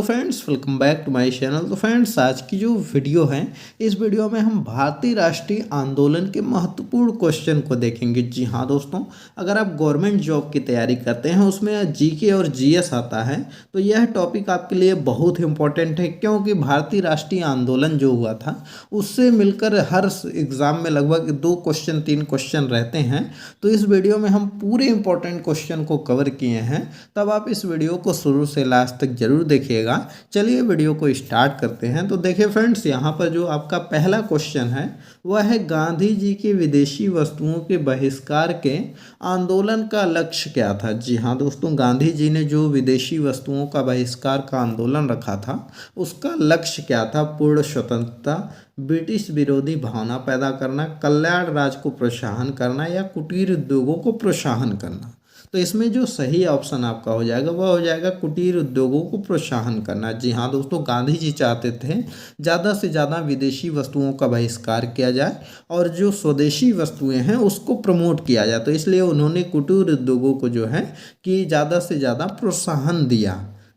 Friends, welcome back to my channel. तो friends, आज की जो वीडियो है, इस वीडियो में हम भारतीय राष्ट्रीय आंदोलन के महत्वपूर्ण क्वेश्चन को देखेंगे। जी हाँ दोस्तों, अगर आप गवर्नमेंट जॉब की तैयारी करते हैं, उसमें जीके और जीएस आता है, तो यह टॉपिक आपके लिए बहुत इंपॉर्टेंट है, क्योंकि भारतीय राष्ट्रीय आंदोलन जो हुआ था उससे मिलकर हर एग्ज़ाम में लगभग 2 क्वेश्चन 3 क्वेश्चन रहते हैं। तो इस वीडियो में हम पूरे इंपॉर्टेंट क्वेश्चन को कवर किए हैं, तब आप इस वीडियो को शुरू से लास्ट तक जरूर देखिएगा। चलिए वीडियो को स्टार्ट करते हैं। तो देखिए फ्रेंड्स, यहाँ पर जो आपका पहला क्वेश्चन है वह है, गांधी जी के विदेशी वस्तुओं के बहिष्कार के आंदोलन का लक्ष्य क्या था। जी हाँ दोस्तों, गांधी जी ने जो विदेशी वस्तुओं का बहिष्कार का आंदोलन रखा था, उसका लक्ष्य क्या था। पूर्ण स्वतंत्रता, ब्रिटिश विरोधी भावना पैदा करना, कल्याण राज को प्रोत्साहन करना या कुटीर उद्योगों को प्रोत्साहन करना। तो इसमें जो सही ऑप्शन आपका हो जाएगा वह हो जाएगा कुटीर उद्योगों को प्रोत्साहन करना। जी हाँ दोस्तों, गांधी जी चाहते थे ज़्यादा से ज़्यादा विदेशी वस्तुओं का बहिष्कार किया जाए और जो स्वदेशी वस्तुएं हैं उसको प्रमोट किया जाए। तो इसलिए उन्होंने कुटीर उद्योगों को जो है कि ज़्यादा से ज़्यादा प्रोत्साहन दिया।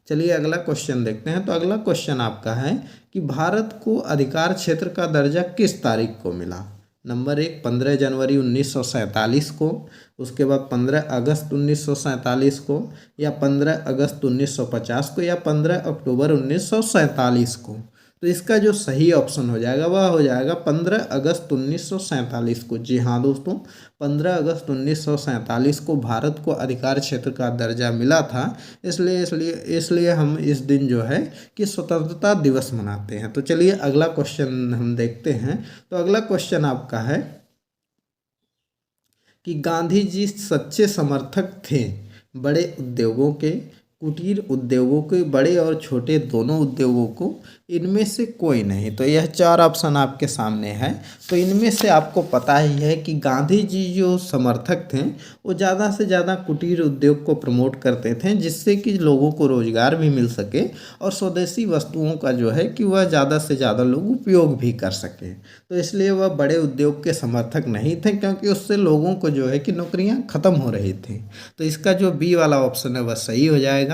चलिए अगला क्वेश्चन देखते हैं। तो अगला क्वेश्चन आपका है कि भारत को अधिकार क्षेत्र का दर्जा किस तारीख को मिला। नंबर 1, 15 जनवरी 1947 को, उसके बाद 15 अगस्त 1947 को, या 15 अगस्त 1950 को, या 15 अक्टूबर 1947 को। तो इसका जो सही ऑप्शन हो जाएगा वह हो जाएगा 15 अगस्त 1947 को। जी हाँ दोस्तों, 15 अगस्त 1947 को भारत को अधिकार क्षेत्र का दर्जा मिला था। इसलिए हम इस दिन जो है कि स्वतंत्रता दिवस मनाते हैं। तो चलिए अगला क्वेश्चन हम देखते हैं। तो अगला क्वेश्चन आपका है कि गांधी जी सच्चे समर्थक थे बड़े उद्योगों के, कुटीर उद्योगों के, बड़े और छोटे दोनों उद्योगों को, इनमें से कोई नहीं। तो यह 4 ऑप्शन आपके सामने है। तो इनमें से आपको पता ही है कि गांधी जी जो समर्थक थे वो ज़्यादा से ज़्यादा कुटीर उद्योग को प्रमोट करते थे, जिससे कि लोगों को रोज़गार भी मिल सके और स्वदेशी वस्तुओं का जो है कि वह ज़्यादा से ज़्यादा लोग उपयोग भी कर सकें। तो इसलिए वह बड़े उद्योग के समर्थक नहीं थे, क्योंकि उससे लोगों को जो है कि नौकरियां ख़त्म हो रही थी। तो इसका जो बी वाला ऑप्शन है वह सही हो जाएगा।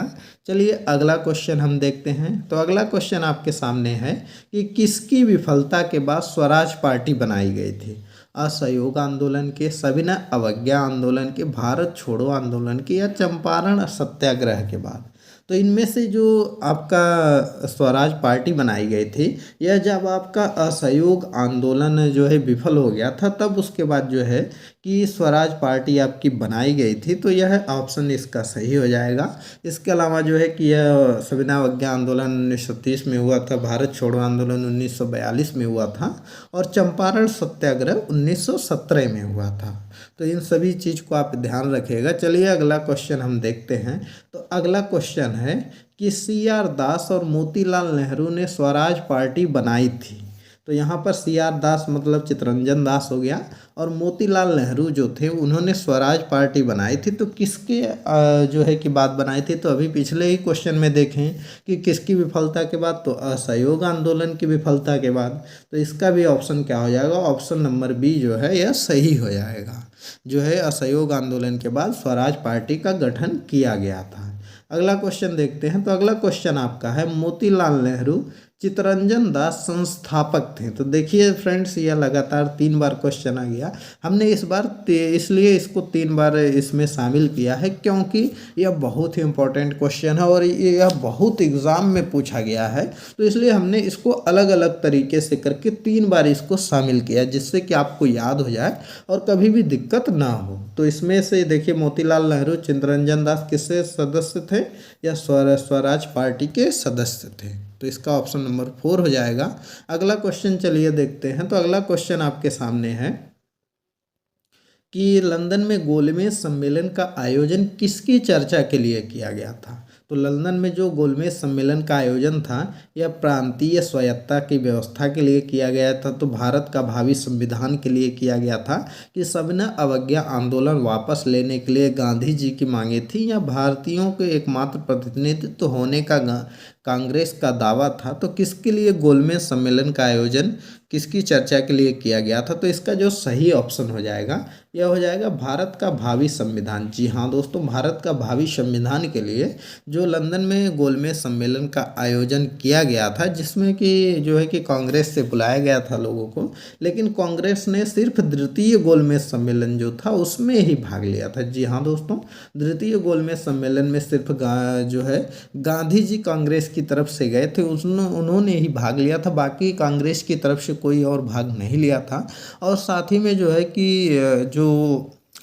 चलिए अगला क्वेश्चन हम देखते हैं। तो अगला क्वेश्चन आपके सामने है कि किसकी विफलता के बाद स्वराज पार्टी बनाई गई थी। असहयोग आंदोलन के, सविनय अवज्ञा आंदोलन के, भारत छोड़ो आंदोलन के, या चंपारण सत्याग्रह के बाद। तो इनमें से जो आपका स्वराज पार्टी बनाई गई थी, यह जब आपका असहयोग आंदोलन जो है विफल हो गया था, तब उसके बाद जो है कि स्वराज पार्टी आपकी बनाई गई थी। तो यह ऑप्शन इसका सही हो जाएगा। इसके अलावा जो है कि यह सविनय अवज्ञा आंदोलन 1930 में हुआ था, भारत छोड़ो आंदोलन 1942 में हुआ था, और चंपारण सत्याग्रह 1917 में हुआ था। तो इन सभी चीज़ को आप ध्यान रखिएगा। चलिए अगला क्वेश्चन हम देखते हैं। तो अगला क्वेश्चन है कि CR दास और मोतीलाल नेहरू ने स्वराज पार्टी बनाई थी। तो यहाँ पर CR दास मतलब चित्तरंजन दास हो गया, और मोतीलाल नेहरू जो थे उन्होंने स्वराज पार्टी बनाई थी। तो किसके जो है कि बात बनाई थी। तो अभी पिछले ही क्वेश्चन में देखें कि किसकी विफलता के बाद, तो असहयोग आंदोलन की विफलता के बाद। तो इसका भी ऑप्शन क्या हो जाएगा, ऑप्शन नंबर बी जो है यह सही हो जाएगा। जो है असहयोग आंदोलन के बाद स्वराज पार्टी का गठन किया गया था। अगला क्वेश्चन देखते हैं। तो अगला क्वेश्चन आपका है, मोतीलाल नेहरू चित्तरंजन दास संस्थापक थे। तो देखिए फ्रेंड्स, यह लगातार 3 बार क्वेश्चन आ गया। हमने इस बार इसलिए इसको 3 बार इसमें शामिल किया है, क्योंकि यह बहुत ही इंपॉर्टेंट क्वेश्चन है और यह बहुत एग्ज़ाम में पूछा गया है। तो इसलिए हमने इसको अलग अलग तरीके से करके 3 बार इसको शामिल किया, जिससे कि आपको याद हो जाए और कभी भी दिक्कत ना हो। तो इसमें से देखिए, मोतीलाल नेहरू चित्तरंजन दास किससे सदस्य थे, या स्वराज पार्टी के सदस्य थे। तो इसका ऑप्शन नंबर 4 हो जाएगा। अगला क्वेश्चन चलिए देखते हैं। तो अगला क्वेश्चन आपके सामने है कि लंदन में गोलमेज सम्मेलन का आयोजन किसकी चर्चा के लिए किया गया था। तो लंदन में जो गोलमेज सम्मेलन का आयोजन था, यह प्रांतीय स्वायत्तता की व्यवस्था के लिए किया गया था। तो भारत का भावी संविधान के लिए किया गया था, कि सविनय अवज्ञा आंदोलन वापस लेने के लिए गांधी जी की मांगे थी, या भारतीयों के एकमात्र प्रतिनिधित्व होने का कांग्रेस का दावा था, तो किसके लिए गोलमेज सम्मेलन का आयोजन, किसकी चर्चा के लिए किया गया था? तो इसका जो सही ऑप्शन हो जाएगा यह हो जाएगा भारत का भावी संविधान। जी हाँ दोस्तों, भारत का भावी संविधान के लिए जो लंदन में गोलमेज सम्मेलन का आयोजन किया गया था, जिसमें कि जो है कि कांग्रेस से बुलाया गया था लोगों को, लेकिन कांग्रेस ने सिर्फ द्वितीय गोलमेज सम्मेलन जो था उसमें ही भाग लिया था। जी हाँ दोस्तों, द्वितीय गोलमेज सम्मेलन में सिर्फ जो है गांधी जी कांग्रेस की तरफ से गए थे, उन्होंने ही भाग लिया था, बाकी कांग्रेस की तरफ से कोई और भाग नहीं लिया था। और साथ ही में जो है कि जो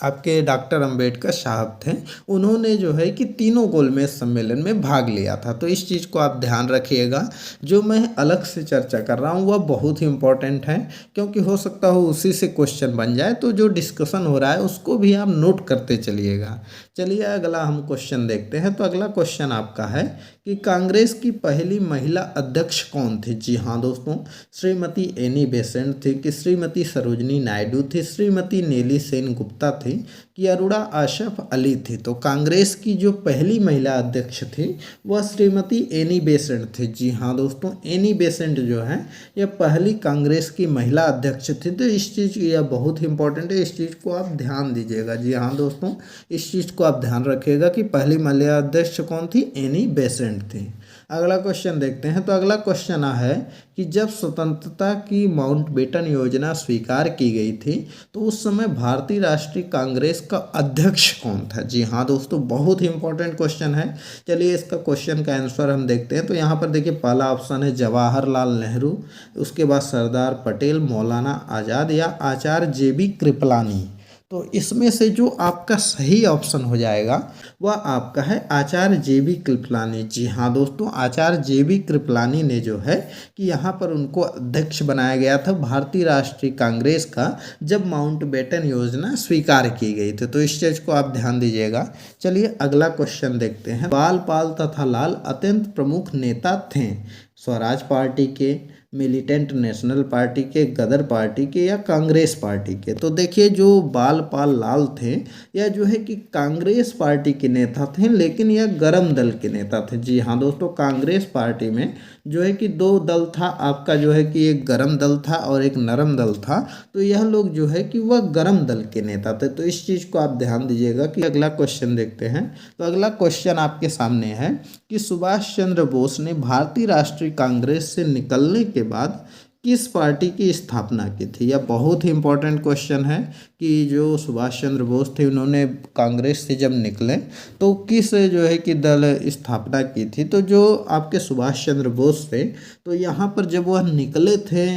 आपके डॉक्टर अंबेडकर साहब थे, उन्होंने जो है कि तीनों गोलमेज सम्मेलन में भाग लिया था। तो इस चीज़ को आप ध्यान रखिएगा। जो मैं अलग से चर्चा कर रहा हूँ वह बहुत ही इम्पोर्टेंट है, क्योंकि हो सकता हो उसी से क्वेश्चन बन जाए, तो जो डिस्कशन हो रहा है उसको भी आप नोट करते चलिएगा। चलिए अगला हम क्वेश्चन देखते हैं। तो अगला क्वेश्चन आपका है कि कांग्रेस की पहली महिला अध्यक्ष कौन थी? जी हाँ दोस्तों, श्रीमती एनी बेसेंट थी, कि श्रीमती सरोजनी नायडू थी, श्रीमती नेली सेन गुप्ता थी, कि अरुणा आशफ अली थी? तो कांग्रेस की जो पहली महिला अध्यक्ष थी वह श्रीमती एनी बेसेंट थी। जी हाँ दोस्तों, एनी बेसेंट जो है यह पहली कांग्रेस की महिला अध्यक्ष थी। तो इस चीज़ यह बहुत ही इंपॉर्टेंट है, इस चीज़ को आप ध्यान दीजिएगा। जी हाँ दोस्तों, इस चीज़ को आप ध्यान रखिएगा कि पहली महिला अध्यक्ष कौन थी? एनी बेसेंट थी। अगला क्वेश्चन देखते हैं। तो अगला क्वेश्चन है कि जब स्वतंत्रता की माउंटबेटन योजना स्वीकार की गई थी तो उस समय भारतीय राष्ट्रीय कांग्रेस का अध्यक्ष कौन था? जी हाँ दोस्तों, बहुत ही इंपॉर्टेंट क्वेश्चन है। चलिए इसका क्वेश्चन का आंसर हम देखते हैं। तो यहाँ पर देखिए पहला ऑप्शन है जवाहरलाल नेहरू, उसके बाद सरदार पटेल, मौलाना आज़ाद या आचार्य JB कृपलानी। तो इसमें से जो आपका सही ऑप्शन हो जाएगा वह आपका है आचार्य JB कृपलानी। जी हाँ दोस्तों, आचार्य JB कृपलानी ने जो है कि यहाँ पर उनको अध्यक्ष बनाया गया था भारतीय राष्ट्रीय कांग्रेस का, जब माउंटबेटन योजना स्वीकार की गई थी। तो इस चीज़ को आप ध्यान दीजिएगा। चलिए अगला क्वेश्चन देखते हैं। बाल पाल तथा लाल अत्यंत प्रमुख नेता थे स्वराज पार्टी के, मिलिटेंट नेशनल पार्टी के, गदर पार्टी के या कांग्रेस पार्टी के? तो देखिए जो बाल पाल लाल थे यह जो है कि कांग्रेस पार्टी के नेता थे, लेकिन यह गरम दल के नेता थे। जी हाँ दोस्तों, कांग्रेस पार्टी में जो है कि दो दल था आपका, जो है कि एक गरम दल था और एक नरम दल था। तो यह लोग जो है कि वह गरम दल के नेता थे। तो इस चीज़ को आप ध्यान दीजिएगा कि अगला क्वेश्चन देखते हैं। तो अगला क्वेश्चन आपके सामने है कि सुभाष चंद्र बोस ने भारतीय राष्ट्रीय कांग्रेस से निकलने के बाद किस पार्टी की स्थापना की थी? यह बहुत ही इंपॉर्टेंट क्वेश्चन है कि जो सुभाष चंद्र बोस थे उन्होंने कांग्रेस से जब निकले तो किस जो है कि दल स्थापना की थी? तो जो आपके सुभाष चंद्र बोस थे, तो यहाँ पर जब वह निकले थे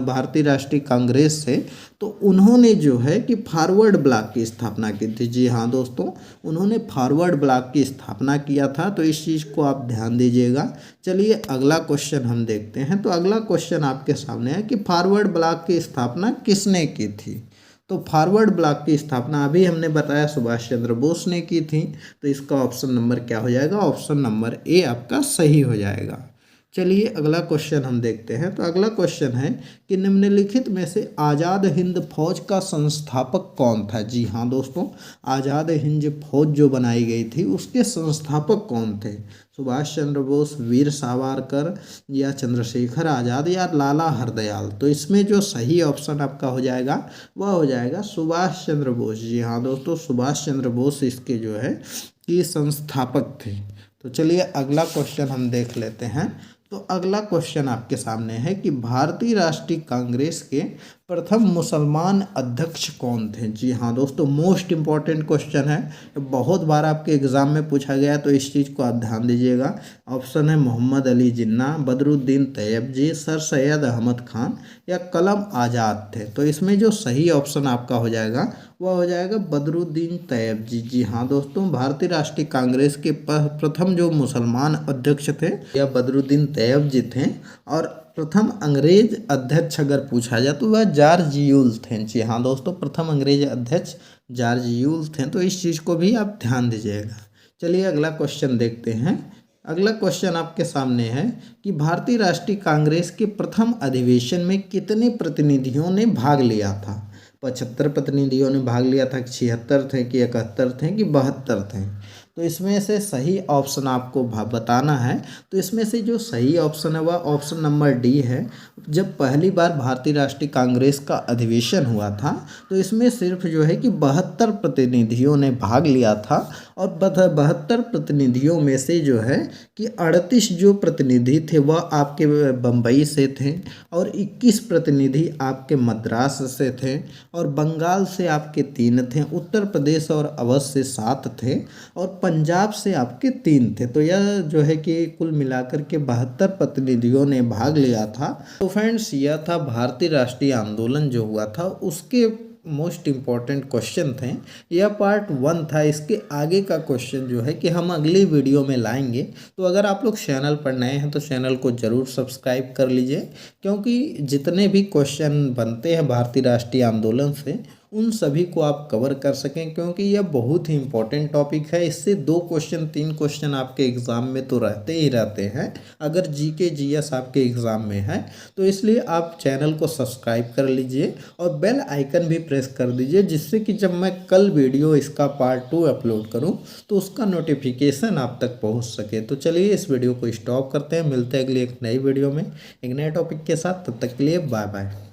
भारतीय राष्ट्रीय कांग्रेस से, तो उन्होंने जो है कि फॉरवर्ड ब्लॉक की स्थापना की थी। जी हाँ दोस्तों, उन्होंने फॉरवर्ड ब्लॉक की स्थापना किया था। तो इस चीज़ को आप ध्यान दीजिएगा। चलिए अगला क्वेश्चन हम देखते हैं। तो अगला क्वेश्चन आपके सामने है कि फॉरवर्ड ब्लॉक की स्थापना किसने की थी? तो फॉरवर्ड ब्लॉक की स्थापना अभी हमने बताया सुभाष चंद्र बोस ने की थी। तो इसका ऑप्शन नंबर क्या हो जाएगा? ऑप्शन नंबर ए आपका सही हो जाएगा। चलिए अगला क्वेश्चन हम देखते हैं। तो अगला क्वेश्चन है कि निम्नलिखित में से आज़ाद हिंद फौज का संस्थापक कौन था? जी हाँ दोस्तों, आज़ाद हिंद फौज जो बनाई गई थी उसके संस्थापक कौन थे? सुभाष चंद्र बोस, वीर सावरकर या चंद्रशेखर आज़ाद या लाला हरदयाल? तो इसमें जो सही ऑप्शन आपका हो जाएगा वह हो जाएगा सुभाष चंद्र बोस। जी हाँ दोस्तों, सुभाष चंद्र बोस इसके जो है कि संस्थापक थे। तो चलिए अगला क्वेश्चन हम देख लेते हैं। तो अगला क्वेश्चन आपके सामने है कि भारतीय राष्ट्रीय कांग्रेस के प्रथम मुसलमान अध्यक्ष कौन थे? जी हाँ दोस्तों, मोस्ट इम्पॉर्टेंट क्वेश्चन है, बहुत बार आपके एग्जाम में पूछा गया है। तो इस चीज़ को आप ध्यान दीजिएगा। ऑप्शन है मोहम्मद अली जिन्ना, बदरुद्दीन तैयबजी, सर सैयद अहमद खान या कलम आज़ाद थे? तो इसमें जो सही ऑप्शन आपका हो जाएगा वह हो जाएगा बदरुद्दीन तैयबजी। जी हाँ दोस्तों, भारतीय राष्ट्रीय कांग्रेस के प्रथम जो मुसलमान अध्यक्ष थे यह बदरुद्दीन तैयबजी थे। और प्रथम अंग्रेज अध्यक्ष अगर पूछा जाए तो वह जॉर्ज यूल थे। जी हाँ दोस्तों, प्रथम अंग्रेज अध्यक्ष जॉर्ज यूल थे। तो इस चीज़ को भी आप ध्यान दीजिएगा। चलिए अगला क्वेश्चन देखते हैं। अगला क्वेश्चन आपके सामने है कि भारतीय राष्ट्रीय कांग्रेस के प्रथम अधिवेशन में कितने प्रतिनिधियों ने भाग लिया था? 75 प्रतिनिधियों ने भाग लिया था, 76 थे कि 71 थे कि 72 थे? तो इसमें से सही ऑप्शन आपको बताना है। तो इसमें से जो सही ऑप्शन है वह ऑप्शन नंबर डी है। जब पहली बार भारतीय राष्ट्रीय कांग्रेस का अधिवेशन हुआ था तो इसमें सिर्फ जो है कि 72 प्रतिनिधियों ने भाग लिया था और 72 प्रतिनिधियों में से जो है कि 38 जो प्रतिनिधि थे वह आपके बम्बई से थे और 21 प्रतिनिधि आपके मद्रास से थे और बंगाल से आपके 3 थे, उत्तर प्रदेश और अवध से 7 थे और पंजाब से आपके 3 थे। तो यह जो है कि कुल मिलाकर के 72 प्रतिनिधियों ने भाग लिया था। तो फ्रेंड्स यह था भारतीय राष्ट्रीय आंदोलन जो हुआ था उसके मोस्ट इम्पॉर्टेंट क्वेश्चन थे। यह पार्ट 1 था। इसके आगे का क्वेश्चन जो है कि हम अगली वीडियो में लाएंगे। तो अगर आप लोग चैनल पर नए हैं तो चैनल को ज़रूर सब्सक्राइब कर लीजिए, क्योंकि जितने भी क्वेश्चन बनते हैं भारतीय राष्ट्रीय आंदोलन से उन सभी को आप कवर कर सकें, क्योंकि यह बहुत ही इम्पोर्टेंट टॉपिक है। इससे 2 क्वेश्चन 3 क्वेश्चन आपके एग्ज़ाम में तो रहते ही रहते हैं अगर जीके जीएस आपके एग्ज़ाम में है। तो इसलिए आप चैनल को सब्सक्राइब कर लीजिए और बेल आइकन भी प्रेस कर दीजिए, जिससे कि जब मैं कल वीडियो इसका पार्ट 2 अपलोड करूं तो उसका नोटिफिकेशन आप तक पहुंच सके। तो चलिए इस वीडियो को स्टॉप करते हैं, मिलते हैं अगली एक नई वीडियो में एक नए टॉपिक के साथ। तब तक के लिए बाय बाय।